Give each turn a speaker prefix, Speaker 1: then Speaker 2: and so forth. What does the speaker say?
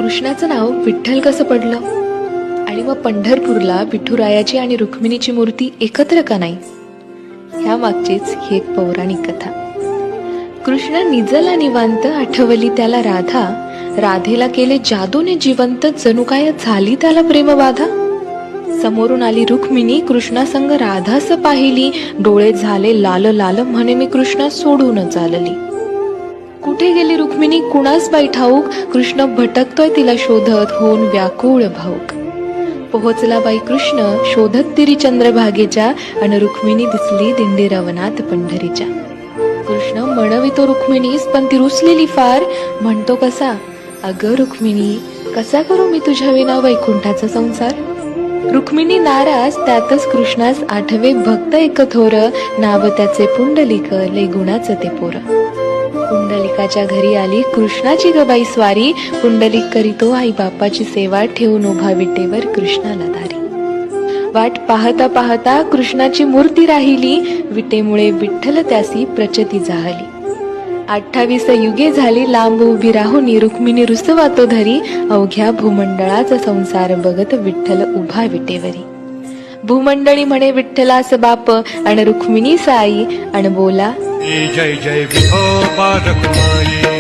Speaker 1: कृष्णाचं नाव विठ्ठल कसं पडलं आणि मग पंढरपूरला विठुरायाची आणि रुक्मिणीची मूर्ती एकत्र का नाही, ह्या मागचीच ही एक पौराणिक कथा. कृष्ण निजला निवांत, आठवली त्याला राधा, राधेला केले जादूने जिवंत, जणू काय झाली त्याला प्रेमबाधा. समोरून आली रुक्मिणी, कृष्णासंग राधास पाहिली, डोळे झाले लाल लाल, म्हणे मी कृष्णा सोडून चालली. कुठे गेली रुक्मिणी कुणास बाई ठाऊक, कृष्ण भटकतोय तिला शोधत, होऊन व्याकुळ भाऊक. पोहोचला बाई कृष्ण शोधत तिरी चंद्रभागेच्या, अन रुक्मिणी दिसली दिंडी रवनात पंढरीच्या. कृष्ण म्हणवितो रुक्मिणीस, पण ती रुसलेली फार, म्हणतो कसा, अगं रुक्मिणी कसा करू मी तुझ्या विना वैकुंठाचा संसार. रुक्मिणी नाराज, त्यातच कृष्णास आठवे भक्त एक थोर, नाव त्याचे पुंडलिक, लय गुणाचं ते पोर. पुंडलिकाच्या घरी आली कृष्णाची गबाई स्वारी, पुंडलिक करीतो आई बापाची सेवा, ठेवून उभा विटेवर कृष्णाला धारी. वाट पाहता पाहता कृष्णाची मूर्ती राहिली, विटेमुळे विठ्ठल त्यासी प्रचती जाहली. 28 युगे झाली लांब उभी राहून, रुक्मिणी रुसवा तो धरी, अवघ्या भूमंडळाचा संसार बघत विठ्ठल उभा विटेवरी. भूमंडळी म्हणे विठ्ठलास बाप, अन रुक्मिणी साई, अन बोला
Speaker 2: जय जय विठो बालक माये.